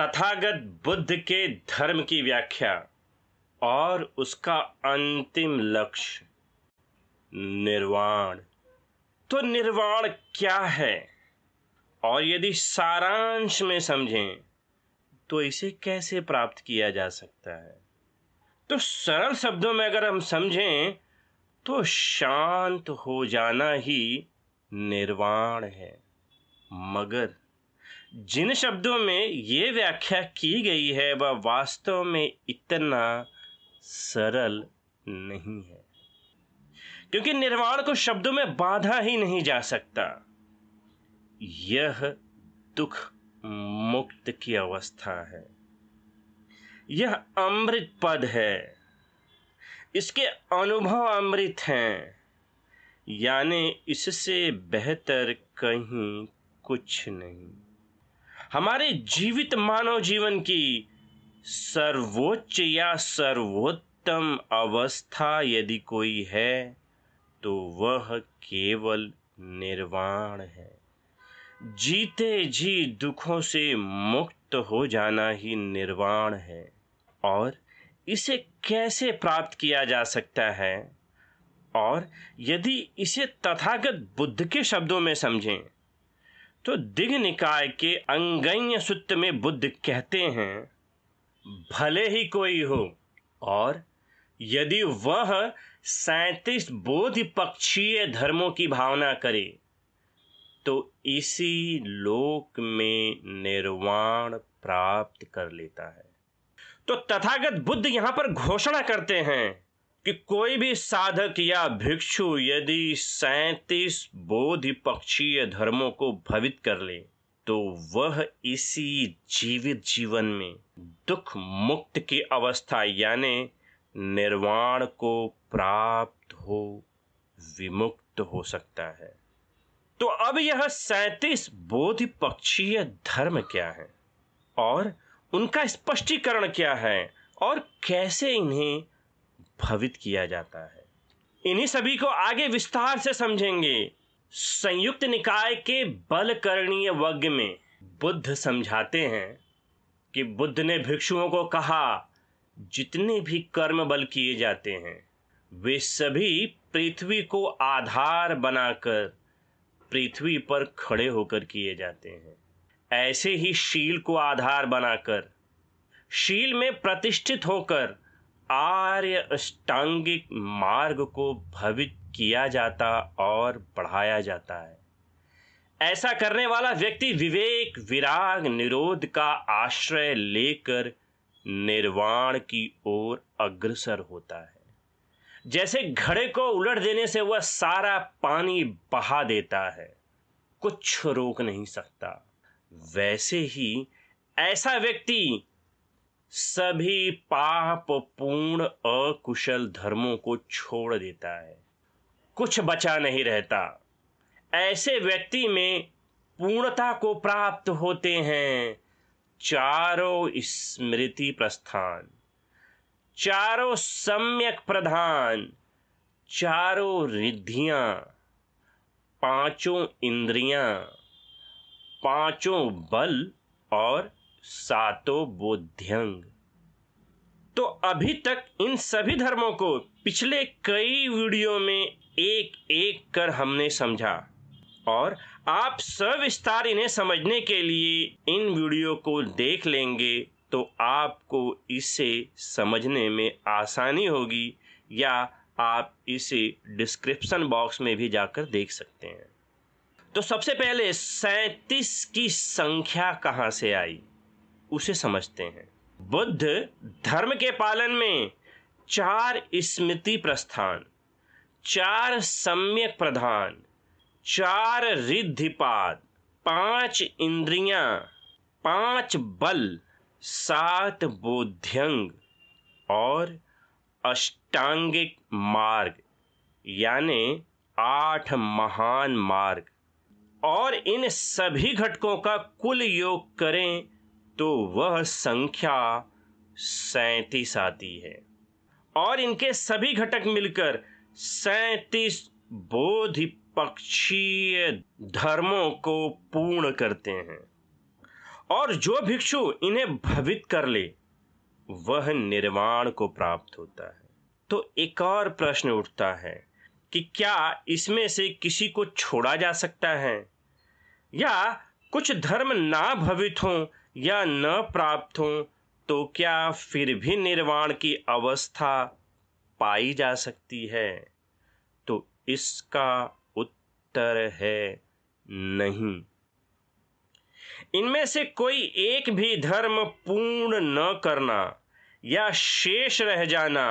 तथागत बुद्ध के धर्म की व्याख्या और उसका अंतिम लक्ष्य निर्वाण। तो निर्वाण क्या है, और यदि सारांश में समझें तो इसे कैसे प्राप्त किया जा सकता है? तो सरल शब्दों में अगर हम समझें तो शांत हो जाना ही निर्वाण है। मगर जिन शब्दों में ये व्याख्या की गई है वह वास्तव में इतना सरल नहीं है, क्योंकि निर्वाण को शब्दों में बांधा ही नहीं जा सकता। यह दुख मुक्त की अवस्था है, यह अमृत पद है, इसके अनुभव अमृत हैं, यानी इससे बेहतर कहीं कुछ नहीं। हमारे जीवित मानव जीवन की सर्वोच्च या सर्वोत्तम अवस्था यदि कोई है तो वह केवल निर्वाण है। जीते जी दुखों से मुक्त हो जाना ही निर्वाण है। और इसे कैसे प्राप्त किया जा सकता है, और यदि इसे तथागत बुद्ध के शब्दों में समझें तो दिघ निकाय के अंगन्य सूत्र में बुद्ध कहते हैं, भले ही कोई हो और यदि वह 37 बोधि पक्षीय धर्मों की भावना करे तो इसी लोक में निर्वाण प्राप्त कर लेता है। तो तथागत बुद्ध यहां पर घोषणा करते हैं कि कोई भी साधक या भिक्षु यदि 37 बोधि पक्षीय धर्मों को भवित कर ले तो वह इसी जीवित जीवन में दुख मुक्त की अवस्था यानी निर्वाण को प्राप्त हो विमुक्त हो सकता है। तो अब यह 37 बोधि पक्षीय धर्म क्या है और उनका स्पष्टीकरण क्या है और कैसे इन्हें भवित किया जाता है, इन्हीं सभी को आगे विस्तार से समझेंगे। संयुक्त निकाय के बलकरणीय वज्ञ में बुद्ध समझाते हैं कि बुद्ध ने भिक्षुओं को कहा, जितने भी कर्म बल किए जाते हैं वे सभी पृथ्वी को आधार बनाकर पृथ्वी पर खड़े होकर किए जाते हैं। ऐसे ही शील को आधार बनाकर शील में प्रतिष्ठित होकर आर्य अष्टांगिक मार्ग को भवित किया जाता और बढ़ाया जाता है। ऐसा करने वाला व्यक्ति विवेक विराग निरोध का आश्रय लेकर निर्वाण की ओर अग्रसर होता है। जैसे घड़े को उलट देने से वह सारा पानी बहा देता है, कुछ रोक नहीं सकता, वैसे ही ऐसा व्यक्ति सभी पाप पूर्ण अकुशल धर्मों को छोड़ देता है, कुछ बचा नहीं रहता। ऐसे व्यक्ति में पूर्णता को प्राप्त होते हैं चारों स्मृति प्रस्थान, चारों सम्यक प्रधान, चारों रिद्धियां, पांचों इंद्रियां, पांचों बल और सातों बोध्यंग। तो अभी तक इन सभी धर्मों को पिछले कई वीडियो में एक एक कर हमने समझा और आप सविस्तार इन्हें समझने के लिए इन वीडियो को देख लेंगे तो आपको इसे समझने में आसानी होगी, या आप इसे डिस्क्रिप्शन बॉक्स में भी जाकर देख सकते हैं। तो सबसे पहले 37 की संख्या कहां से आई उसे समझते हैं। बुद्ध धर्म के पालन में 4 स्मृति प्रस्थान, 4 सम्यक प्रधान, 4 रिद्धिपाद, 5 इंद्रियां, 5 बल, 7 बोध्यंग और अष्टांगिक मार्ग यानी 8 महान मार्ग, और इन सभी घटकों का कुल योग करें तो वह संख्या 37 आती है। और इनके सभी घटक मिलकर 37 बोधि पक्षीय धर्मों को पूर्ण करते हैं। और जो भिक्षु इन्हें भवित कर ले वह निर्वाण को प्राप्त होता है। तो एक और प्रश्न उठता है कि क्या इसमें से किसी को छोड़ा जा सकता है, या कुछ धर्म ना भवित हो या न प्राप्त हो तो क्या फिर भी निर्वाण की अवस्था पाई जा सकती है? तो इसका उत्तर है नहीं। इनमें से कोई एक भी धर्म पूर्ण न करना या शेष रह जाना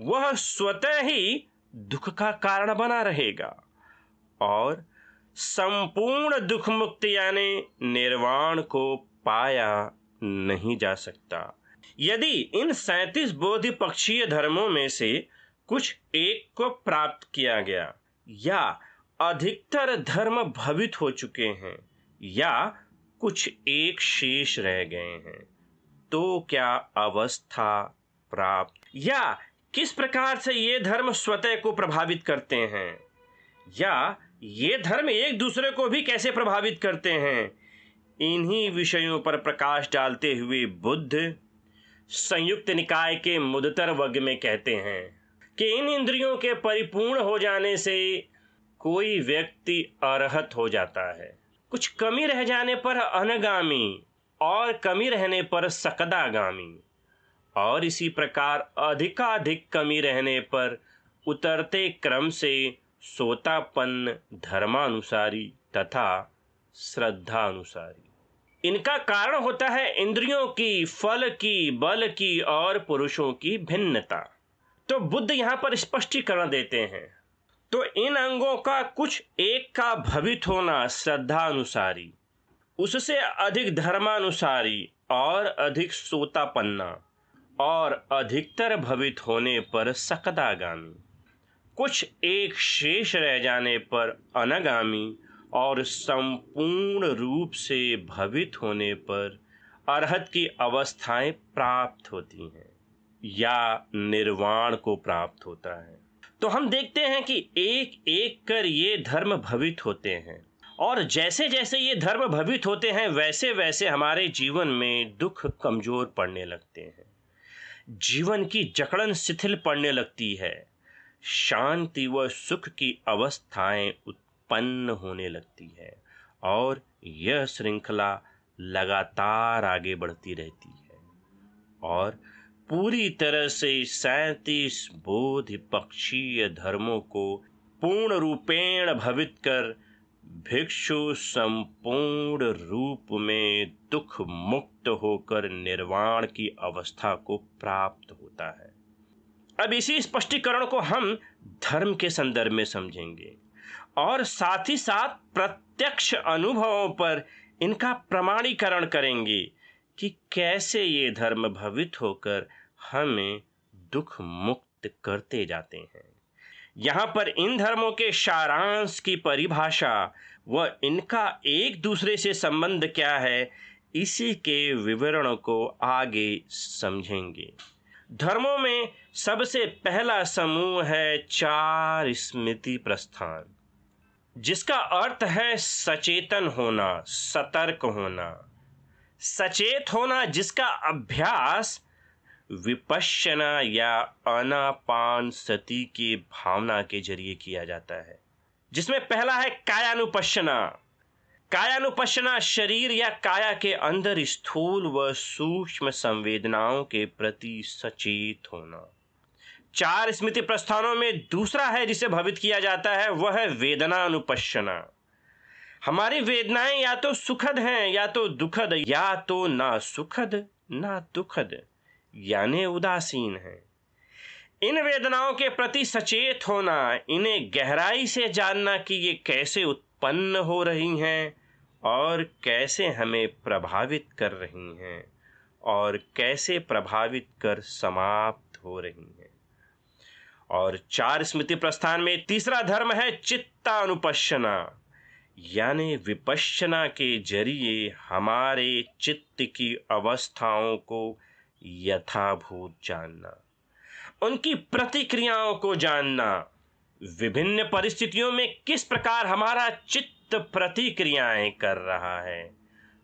वह स्वतः ही दुख का कारण बना रहेगा और संपूर्ण दुख मुक्ति यानी निर्वाण को पाया नहीं जा सकता। यदि इन 37 बोधि पक्षीय धर्मों में से कुछ एक को प्राप्त किया गया या अधिकतर धर्म भवित हो चुके हैं या कुछ एक शेष रह गए हैं तो क्या अवस्था प्राप्त, या किस प्रकार से ये धर्म स्वतः को प्रभावित करते हैं, या ये धर्म एक दूसरे को भी कैसे प्रभावित करते हैं, इन्हीं विषयों पर प्रकाश डालते हुए बुद्ध संयुक्त निकाय के मुदतर वर्ग में कहते हैं कि इन इंद्रियों के परिपूर्ण हो जाने से कोई व्यक्ति अरहत हो जाता है, कुछ कमी रह जाने पर अनगामी और कमी रहने पर सकदागामी, और इसी प्रकार अधिकाधिक कमी रहने पर उतरते क्रम से सोतापन्न धर्मानुसारी तथा श्रद्धानुसारी। इनका कारण होता है इंद्रियों की, फल की, बल की और पुरुषों की भिन्नता। तो बुद्ध यहाँ पर स्पष्टीकरण देते हैं। तो इन अंगों का कुछ एक का भवित होना श्रद्धानुसारी, उससे अधिक धर्मानुसारी और अधिक सोतापन्ना, और अधिकतर भवित होने पर सकदागामी, कुछ एक शेष रह जाने पर अनागामी और संपूर्ण रूप से भवित होने पर अरहत की अवस्थाएं प्राप्त होती हैं या निर्वाण को प्राप्त होता है। तो हम देखते हैं कि एक एक कर ये धर्म भवित होते हैं, और जैसे जैसे ये धर्म भवित होते हैं वैसे वैसे हमारे जीवन में दुख कमजोर पड़ने लगते हैं, जीवन की जकड़न शिथिल पड़ने लगती है, शांति व सुख की अवस्थाएं उत्पन्न होने लगती है, और यह श्रृंखला लगातार आगे बढ़ती रहती है और पूरी तरह से 37 बोधि पक्षीय धर्मों को पूर्ण रूपेण भवित कर भिक्षु संपूर्ण रूप में दुख मुक्त होकर निर्वाण की अवस्था को प्राप्त होता है। अब इसी स्पष्टीकरण को हम धर्म के संदर्भ में समझेंगे और साथ ही साथ प्रत्यक्ष अनुभवों पर इनका प्रमाणीकरण करेंगे कि कैसे ये धर्म भवित होकर हमें दुख मुक्त करते जाते हैं। यहाँ पर इन धर्मों के सारांश की परिभाषा व इनका एक दूसरे से संबंध क्या है, इसी के विवरण को आगे समझेंगे। धर्मों में सबसे पहला समूह है 4 स्मृति प्रस्थान, जिसका अर्थ है सचेतन होना, सतर्क होना, सचेत होना, जिसका अभ्यास विपश्यना या आनापानसति की भावना के जरिए किया जाता है, जिसमें पहला है कायानुपश्यना। कायानुपश्यना शरीर या काया के अंदर स्थूल व सूक्ष्म संवेदनाओं के प्रति सचेत होना। 4 स्मृति प्रस्थानों में दूसरा है जिसे भवित किया जाता है, वह है वेदना अनुपश्यना। हमारी वेदनाएं या तो सुखद हैं या तो दुखद, या तो ना सुखद ना दुखद यानी उदासीन है। इन वेदनाओं के प्रति सचेत होना, इन्हें गहराई से जानना कि ये कैसे उत्पन्न हो रही हैं और कैसे हमें प्रभावित कर रही हैं और कैसे प्रभावित कर समाप्त हो रही हैं। और 4 स्मृति प्रस्थान में तीसरा धर्म है चित्तानुपश्यना, यानी विपश्यना के जरिए हमारे चित्त की अवस्थाओं को यथाभूत जानना, उनकी प्रतिक्रियाओं को जानना, विभिन्न परिस्थितियों में किस प्रकार हमारा चित्त प्रतिक्रियाएं कर रहा है,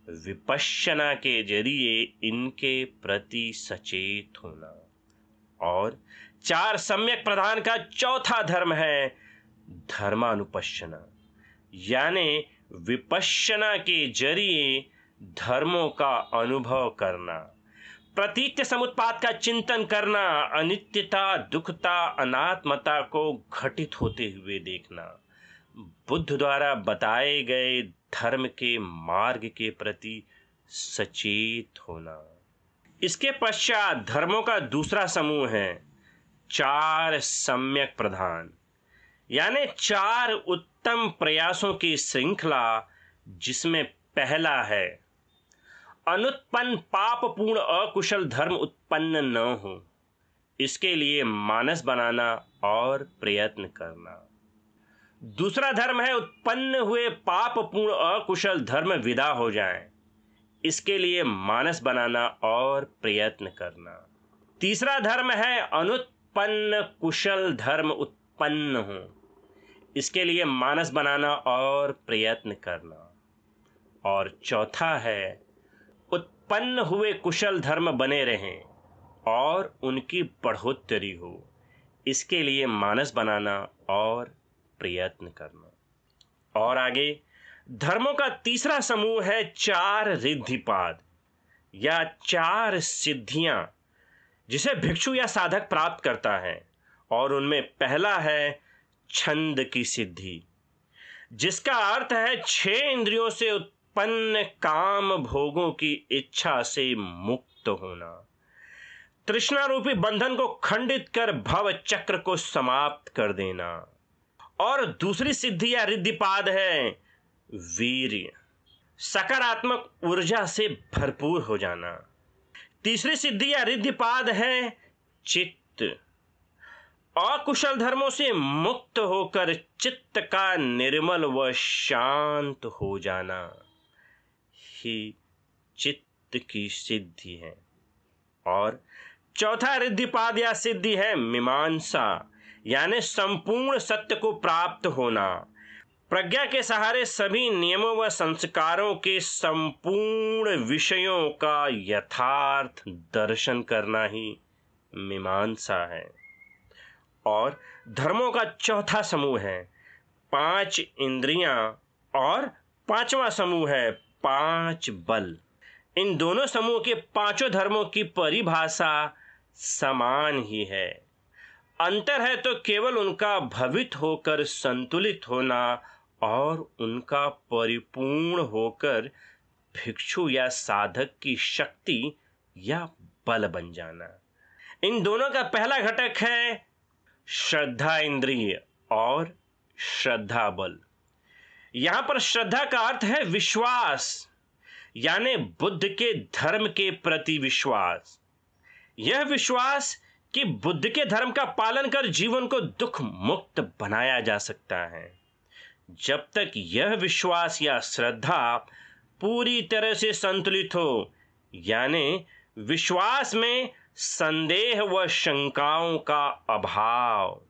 विपश्यना के जरिए इनके प्रति सचेत होना। और 4 सम्यक प्रधान का चौथा धर्म है धर्मानुपश्यना, यानी विपश्यना के जरिए धर्मों का अनुभव करना, प्रतीत्य समुत्पाद का चिंतन करना, अनित्यता, दुखता, अनात्मता को घटित होते हुए देखना, बुद्ध द्वारा बताए गए धर्म के मार्ग के प्रति सचेत होना। इसके पश्चात धर्मों का दूसरा समूह है 4 सम्यक प्रधान, यानी 4 उत्तम प्रयासों की श्रृंखला, जिसमें पहला है अनुत्पन्न पापपूर्ण अकुशल धर्म उत्पन्न न हो, इसके लिए मानस बनाना और प्रयत्न करना। दूसरा धर्म है उत्पन्न हुए पापपूर्ण अकुशल धर्म विदा हो जाएं, इसके लिए मानस बनाना और प्रयत्न करना। तीसरा धर्म है अनुत्पन्न कुशल धर्म उत्पन्न हो, इसके लिए मानस बनाना और प्रयत्न करना। और चौथा है उत्पन्न हुए कुशल धर्म बने रहें और उनकी बढ़ोतरी हो, इसके लिए मानस बनाना और प्रयत्न करना। और आगे धर्मों का तीसरा समूह है 4 रिद्धिपाद या 4 सिद्धियां, जिसे भिक्षु या साधक प्राप्त करता है। और उनमें पहला है छंद की सिद्धि, जिसका अर्थ है 6 इंद्रियों से उत्पन्न काम भोगों की इच्छा से मुक्त होना, तृष्णा रूपी बंधन को खंडित कर भव चक्र को समाप्त कर देना। और दूसरी सिद्धि या रिद्धिपाद है वीर्य, सकारात्मक ऊर्जा से भरपूर हो जाना। तीसरी सिद्धि या रिद्धिपाद है चित्त, अकुशल धर्मों से मुक्त होकर चित्त का निर्मल व शांत हो जाना ही चित्त की सिद्धि है। और चौथा रिद्धिपाद या सिद्धि है मीमांसा, यानी संपूर्ण सत्य को प्राप्त होना, प्रज्ञा के सहारे सभी नियमों व संस्कारों के संपूर्ण विषयों का यथार्थ दर्शन करना ही मीमांसा है। और धर्मों का चौथा समूह है 5 इंद्रियां और 5वां समूह है 5 बल। इन दोनों समूह के 5 धर्मों की परिभाषा समान ही है, अंतर है तो केवल उनका भवित होकर संतुलित होना और उनका परिपूर्ण होकर भिक्षु या साधक की शक्ति या बल बन जाना। इन दोनों का पहला घटक है श्रद्धा इंद्रिय और श्रद्धा बल। यहां पर श्रद्धा का अर्थ है विश्वास, यानी बुद्ध के धर्म के प्रति विश्वास। यह विश्वास कि बुद्ध के धर्म का पालन कर जीवन को दुख मुक्त बनाया जा सकता है। जब तक यह विश्वास या श्रद्धा पूरी तरह से संतुलित हो, यानी विश्वास में संदेह व शंकाओं का अभाव,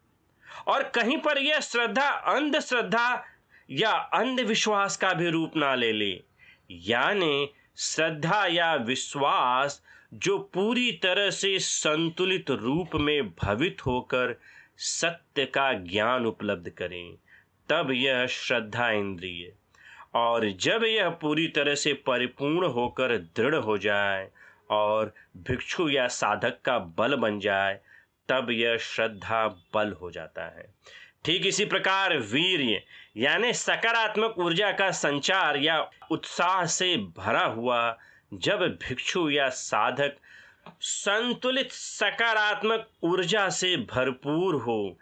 और कहीं पर यह श्रद्धा अंधश्रद्धा या अंधविश्वास का भी रूप ना ले ले, यानी श्रद्धा या विश्वास जो पूरी तरह से संतुलित रूप में भवित होकर सत्य का ज्ञान उपलब्ध करें, तब यह श्रद्धा इंद्रिय। और जब यह पूरी तरह से परिपूर्ण होकर दृढ़ हो जाए और भिक्षु या साधक का बल बन जाए, तब यह श्रद्धा बल हो जाता है। ठीक इसी प्रकार वीर्य यानी सकारात्मक ऊर्जा का संचार या उत्साह से भरा हुआ जब भिक्षु या साधक संतुलित सकारात्मक ऊर्जा से भरपूर हो,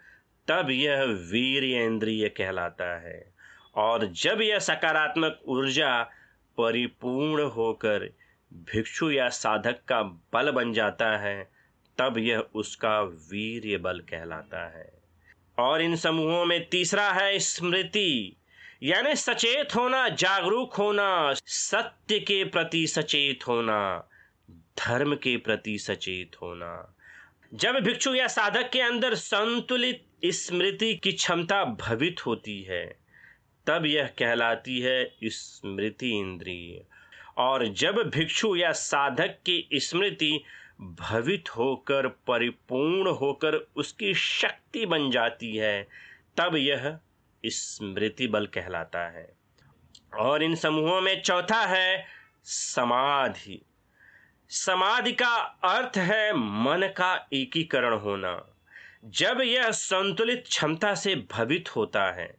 तब यह वीर्य इंद्रिय कहलाता है। और जब यह सकारात्मक ऊर्जा परिपूर्ण होकर भिक्षु या साधक का बल बन जाता है, तब यह उसका वीर्य बल कहलाता है। और इन समूहों में तीसरा है स्मृति, यानी सचेत होना, जागरूक होना, सत्य के प्रति सचेत होना, धर्म के प्रति सचेत होना। जब भिक्षु या साधक के अंदर संतुलित स्मृति की क्षमता भवित होती है, तब यह कहलाती है स्मृति इंद्रिय। और जब भिक्षु या साधक की स्मृति भवित होकर परिपूर्ण होकर उसकी शक्ति बन जाती है, तब यह स्मृति बल कहलाता है। और इन समूहों में चौथा है समाधि। समाधि का अर्थ है मन का एकीकरण होना। जब यह संतुलित क्षमता से भवित होता है,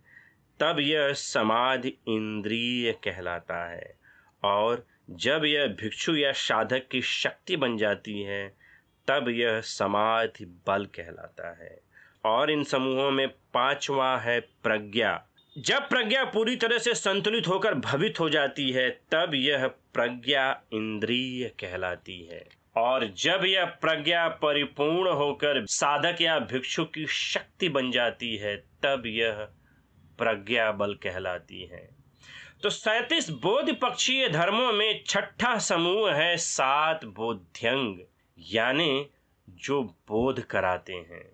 तब यह समाधि इंद्रिय कहलाता है। और जब यह भिक्षु या साधक की शक्ति बन जाती है, तब यह समाधि बल कहलाता है। और इन समूहों में पांचवा है प्रज्ञा। जब प्रज्ञा पूरी तरह से संतुलित होकर भवित हो जाती है, तब यह प्रज्ञा इंद्रिय कहलाती है। और जब यह प्रज्ञा परिपूर्ण होकर साधक या भिक्षु की शक्ति बन जाती है, तब यह प्रज्ञा बल कहलाती है। तो 37 बोध पक्षीय धर्मों में छठा समूह है 7 बोध्यंग, यानी जो बोध कराते हैं,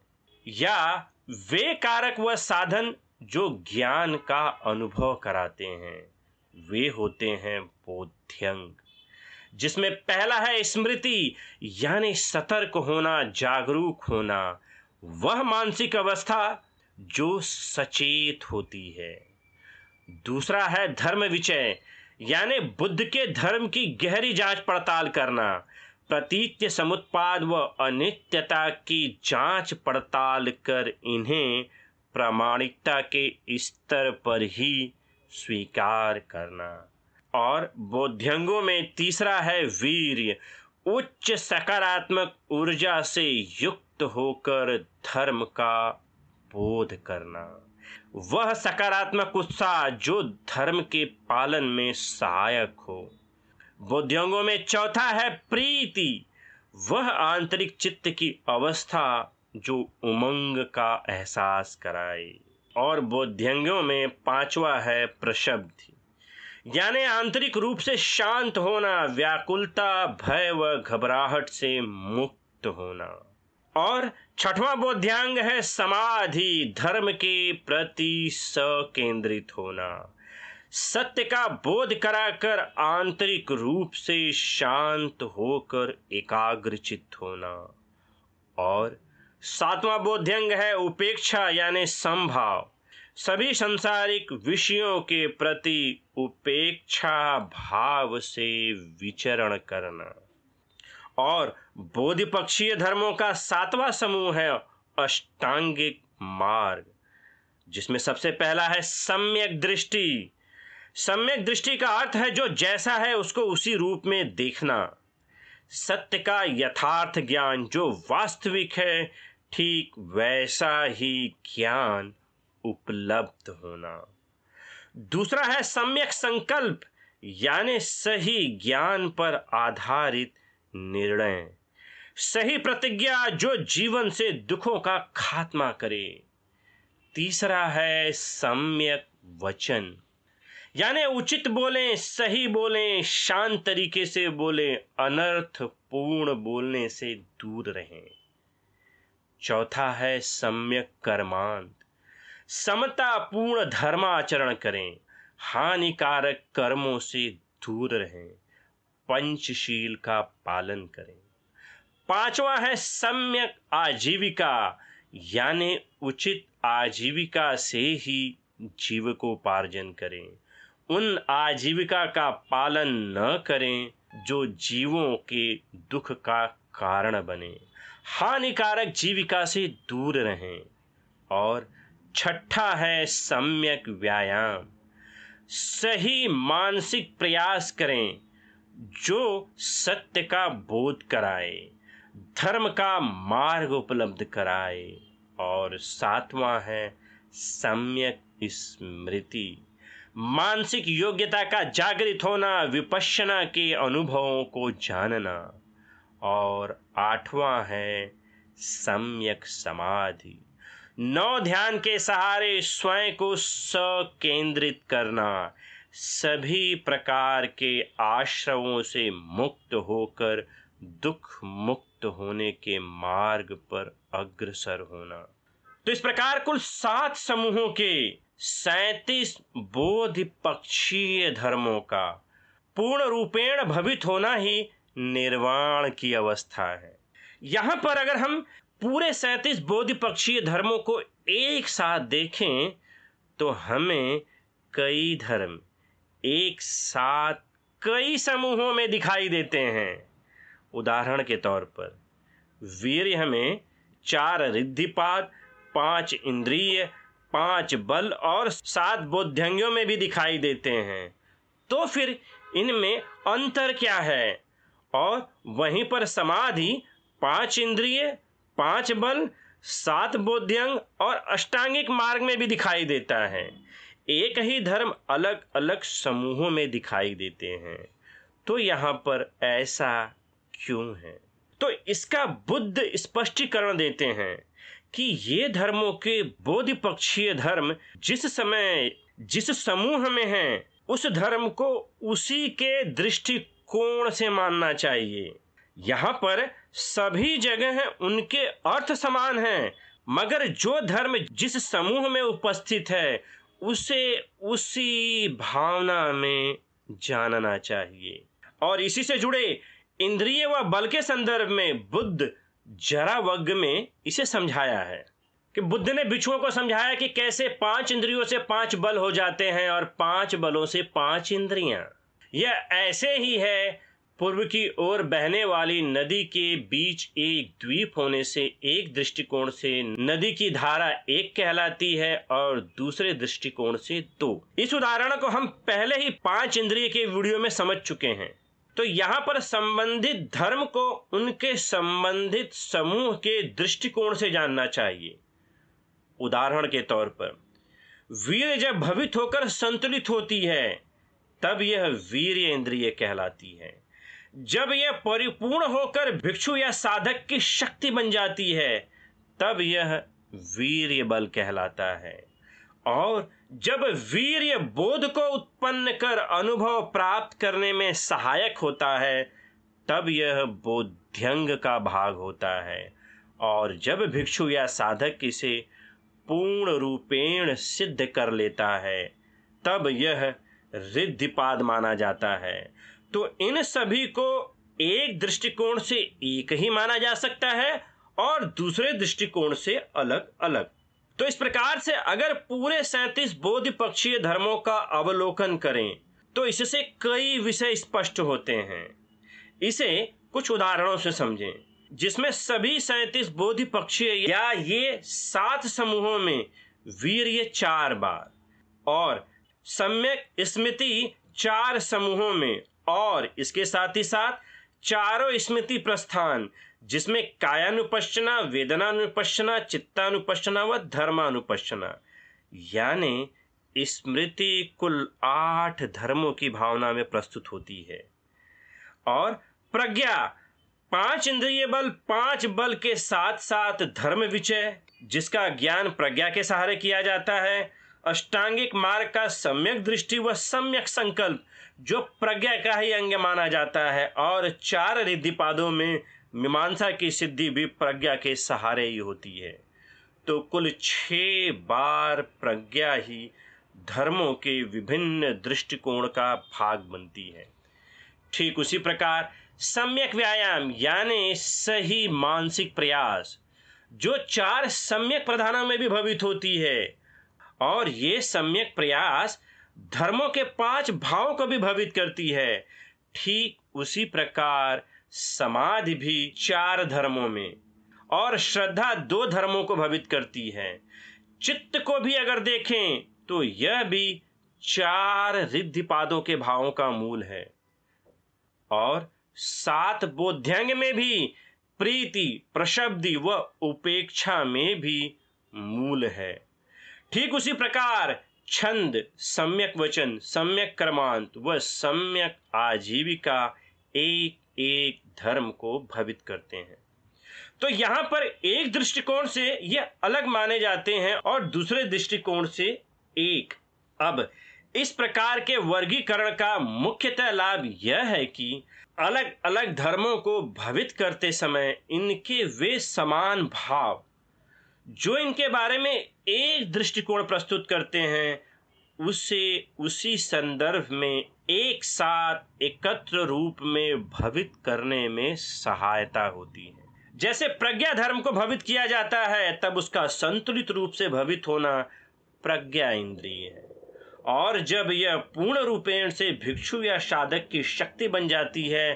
या वे कारक व साधन जो ज्ञान का अनुभव कराते हैं, वे होते हैं बोध्यंग। जिसमें पहला है स्मृति, यानी सतर्क होना, जागरूक होना, वह मानसिक अवस्था जो सचेत होती है। दूसरा है धर्म विचय, यानी बुद्ध के धर्म की गहरी जांच पड़ताल करना, प्रतीत्य समुत्पाद व अनित्यता की जांच पड़ताल कर इन्हें प्रामाणिकता के स्तर पर ही स्वीकार करना। और बोध्यंगों में तीसरा है वीर्य, उच्च सकारात्मक ऊर्जा से युक्त होकर धर्म का बोध करना, वह सकारात्मक उत्साह जो धर्म के पालन में सहायक हो। बोध्यंगों में चौथा है प्रीति, वह आंतरिक चित्त की अवस्था जो उमंग का एहसास कराए। और बोध्यंगों में पांचवा है प्रशब्द, यानी आंतरिक रूप से शांत होना, व्याकुलता, भय व घबराहट से मुक्त होना। और छठवां बोध्यांग है समाधि, धर्म के प्रति सकेंद्रित होना, सत्य का बोध कराकर आंतरिक रूप से शांत होकर एकाग्रचित्त होना। और सातवां बोध्यंग है उपेक्षा, यानी समभाव, सभी सांसारिक विषयों के प्रति उपेक्षा भाव से विचरण करना। और बोधिपक्षीय धर्मों का सातवां समूह है अष्टांगिक मार्ग, जिसमें सबसे पहला है सम्यक दृष्टि। सम्यक दृष्टि का अर्थ है जो जैसा है उसको उसी रूप में देखना, सत्य का यथार्थ ज्ञान, जो वास्तविक है ठीक वैसा ही ज्ञान उपलब्ध होना। दूसरा है सम्यक संकल्प, यानी सही ज्ञान पर आधारित निर्णय, सही प्रतिज्ञा जो जीवन से दुखों का खात्मा करे। तीसरा है सम्यक वचन, यानी उचित बोलें, सही बोलें, शांत तरीके से बोलें, अनर्थपूर्ण बोलने से दूर रहें। चौथा है सम्यक कर्मांत, समतापूर्ण धर्माचरण करें, हानिकारक कर्मों से दूर रहें, पंचशील का पालन करें। पांचवा है सम्यक आजीविका, यानी उचित आजीविका से ही जीविकोपार्जन करें, उन आजीविका का पालन न करें जो जीवों के दुख का कारण बने, हानिकारक जीविका से दूर रहें। और छठा है सम्यक व्यायाम, सही मानसिक प्रयास करें जो सत्य का बोध कराए, धर्म का मार्ग उपलब्ध कराए। और सातवां है सम्यक स्मृति, मानसिक योग्यता का जागृत होना, विपश्यना के अनुभवों को जानना। और आठवां है सम्यक समाधि, 9 ध्यान के सहारे स्वयं को सकेंद्रित करना, सभी प्रकार के आश्रवों से मुक्त होकर दुख मुक्त होने के मार्ग पर अग्रसर होना। तो इस प्रकार कुल 7 समूहों के 37 बोधिपक्षीय धर्मों का पूर्ण रूपेण भवित होना ही निर्वाण की अवस्था है। यहाँ पर अगर हम पूरे 37 बोधिपक्षीय धर्मों को एक साथ देखें तो हमें कई धर्म एक साथ कई समूहों में दिखाई देते हैं। उदाहरण के तौर पर वीर्य हमें 4 रिद्धिपाद, 5 इंद्रिय, 5 बल और 7 बोध्यंगों में भी दिखाई देते हैं। तो फिर इनमें अंतर क्या है? और वहीं पर समाधि 5 इंद्रिय, 5 बल, 7 बोध्यंग और अष्टांगिक मार्ग में भी दिखाई देता है। एक ही धर्म अलग अलग समूहों में दिखाई देते हैं। तो यहाँ पर ऐसा क्यों है? तो इसका बुद्ध स्पष्टीकरण देते हैं कि ये धर्मों के बोधिपक्षीय धर्म जिस समय जिस समूह में हैं, उस धर्म को उसी के दृष्टिकोण से मानना चाहिए। यहाँ पर सभी जगह उनके अर्थ समान हैं, मगर जो धर्म जिस समूह में उपस्थित है उसे उसी भावना में जानना चाहिए। और इसी से जुड़े इंद्रिय व बल के संदर्भ में बुद्ध जरावग्ग में इसे समझाया है कि बुद्ध ने भिक्षुओं को समझाया कि कैसे 5 इंद्रियों से 5 बल हो जाते हैं और 5 बलों से 5 इंद्रियां। यह ऐसे ही है पूर्व की ओर बहने वाली नदी के बीच एक द्वीप होने से एक दृष्टिकोण से नदी की धारा एक कहलाती है और दूसरे दृष्टिकोण से 2। इस उदाहरण को हम पहले ही 5 इंद्रिय के वीडियो में समझ चुके हैं। तो यहाँ पर संबंधित धर्म को उनके संबंधित समूह के दृष्टिकोण से जानना चाहिए। उदाहरण के तौर पर वीर्य जब भवित होकर संतुलित होती है तब यह वीर्य इंद्रिय कहलाती है। जब यह परिपूर्ण होकर भिक्षु या साधक की शक्ति बन जाती है तब यह वीर्य बल कहलाता है। और जब वीर्य बोध को उत्पन्न कर अनुभव प्राप्त करने में सहायक होता है तब यह बोध्यंग का भाग होता है। और जब भिक्षु या साधक इसे पूर्ण रूपेण सिद्ध कर लेता है तब यह रिद्धिपाद माना जाता है। तो इन सभी को एक दृष्टिकोण से एक ही माना जा सकता है और दूसरे दृष्टिकोण से अलग अलग। तो इस प्रकार से अगर पूरे 37 बोधिपक्षीय धर्मों का अवलोकन करें तो इससे कई विषय स्पष्ट होते हैं। इसे कुछ उदाहरणों से समझें, जिसमें सभी 37 बोधिपक्षीय या ये 7 समूहों में वीर्य 4 बार और सम्यक स्मृति 4 समूहों में, और इसके साथ ही साथ चारों स्मृति प्रस्थान जिसमें कायानुपश्चना, वेदनानुपश्चना, चित्तानुपश्चना व धर्मानुपश्चना, यानी स्मृति कुल 8 धर्मों की भावना में प्रस्तुत होती है। और प्रज्ञा 5 इंद्रिय बल, 5 बल के साथ साथ धर्म विचय जिसका ज्ञान प्रज्ञा के सहारे किया जाता है। अष्टांगिक मार्ग का सम्यक दृष्टि व सम्यक संकल्प जो प्रज्ञा का ही अंग माना जाता है। और 4 रिद्धिपादों में मीमांसा की सिद्धि भी प्रज्ञा के सहारे ही होती है। तो कुल 6 बार प्रज्ञा ही धर्मों के विभिन्न दृष्टिकोण का भाग बनती है। ठीक उसी प्रकार सम्यक व्यायाम यानी सही मानसिक प्रयास जो 4 सम्यक प्रधानों में भी भवित होती है। और ये सम्यक प्रयास धर्मों के 5 भावों को भी भवित करती है। ठीक उसी प्रकार समाधि भी 4 धर्मों में और श्रद्धा 2 धर्मों को भवित करती है। चित्त को भी अगर देखें तो यह भी 4 रिद्धिपादों के भावों का मूल है। और 7 बोध्यंग में भी प्रीति, प्रशब्दि व उपेक्षा में भी मूल है। ठीक उसी प्रकार छंद, सम्यक वचन, सम्यक कर्मांत व सम्यक आजीविका एक एक धर्म को भवित करते हैं। तो यहाँ पर एक दृष्टिकोण से ये अलग माने जाते हैं और दूसरे दृष्टिकोण से एक। अब इस प्रकार के वर्गीकरण का मुख्यतः लाभ यह है कि अलग अलग धर्मों को भवित करते समय इनके वे समान भाव जो इनके बारे में एक दृष्टिकोण प्रस्तुत करते हैं उसे उसी संदर्भ में एक साथ एकत्र रूप में भवित करने में सहायता होती है। जैसे प्रज्ञा धर्म को भवित किया जाता है, तब उसका संतुलित रूप से भवित होना प्रज्ञा इंद्रिय है, और जब यह पूर्ण रूपेण से भिक्षु या साधक की शक्ति बन जाती है,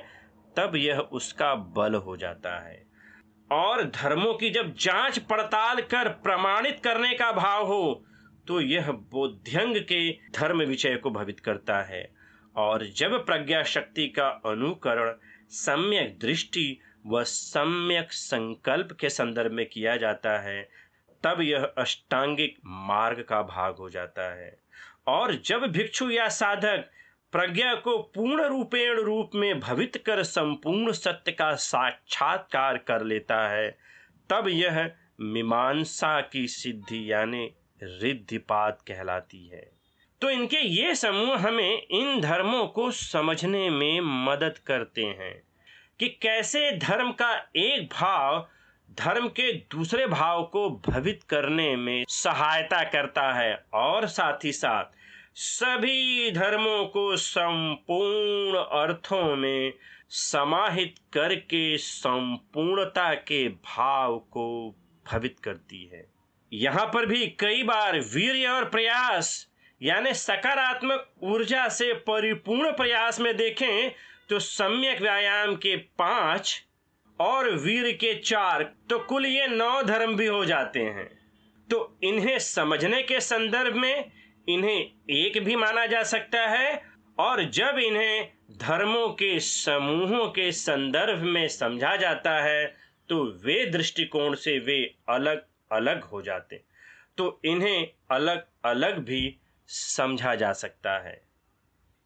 तब यह उसका बल हो जाता है। और धर्मों की जब जांच पड़ताल कर प्रमाणित करने का भाव हो, तो यह बोध्यंग के धर्म विषय को भवित करता है। और जब प्रज्ञा शक्ति का अनुकरण सम्यक दृष्टि व सम्यक संकल्प के संदर्भ में किया जाता है, तब यह अष्टांगिक मार्ग का भाग हो जाता है। और जब भिक्षु या साधक प्रज्ञा को पूर्ण रूपेण रूप में भवित कर संपूर्ण सत्य का साक्षात्कार कर लेता है, तब यह मीमांसा की सिद्धि यानी रिद्धिपात कहलाती है। तो इनके ये समूह हमें इन धर्मों को समझने में मदद करते हैं कि कैसे धर्म का एक भाव धर्म के दूसरे भाव को भवित करने में सहायता करता है, और साथ ही साथ सभी धर्मों को संपूर्ण अर्थों में समाहित करके संपूर्णता के भाव को भवित करती है। यहाँ पर भी कई बार वीर्य और प्रयास यानी सकारात्मक ऊर्जा से परिपूर्ण प्रयास में देखें तो सम्यक व्यायाम के 5 और वीर के 4, तो कुल ये 9 धर्म भी हो जाते हैं। तो इन्हें समझने के संदर्भ में इन्हें एक भी माना जा सकता है, और जब इन्हें धर्मों के समूहों के संदर्भ में समझा जाता है तो वे दृष्टिकोण से वे अलग अलग हो जाते, तो इन्हें अलग अलग भी समझा जा सकता है।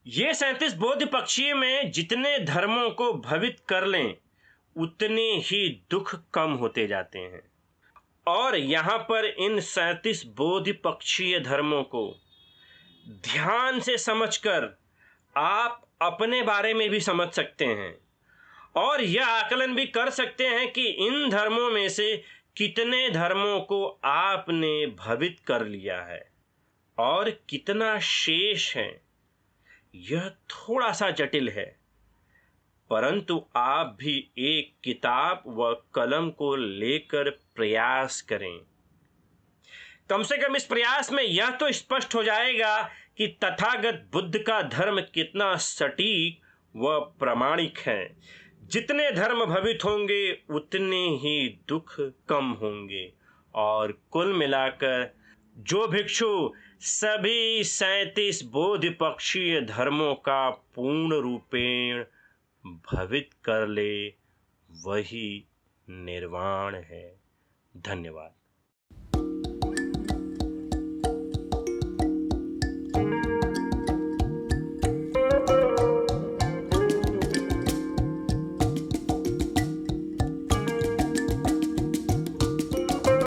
ये 37 बोधि पक्षीय में जितने धर्मों को भवित कर लें, उतने ही दुख कम होते जाते हैं। और यहाँ पर इन 37 बोधि पक्षीय धर्मों को ध्यान से समझकर आप अपने बारे में भी समझ सकते हैं, और यह आकलन भी कर सकते हैं कि इन धर्मों में से कितने धर्मों को आपने भवित कर लिया है और कितना शेष है। यह थोड़ा सा जटिल है, परंतु आप भी एक किताब व कलम को लेकर प्रयास करें। कम से कम इस प्रयास में यह तो स्पष्ट हो जाएगा कि तथागत बुद्ध का धर्म कितना सटीक व प्रामाणिक है। जितने धर्म भवित होंगे उतने ही दुख कम होंगे, और कुल मिलाकर जो भिक्षु सभी 37 बोधिपक्षीय धर्मों का पूर्ण रूपेण भवित कर ले, वही निर्वाण है। धन्यवाद।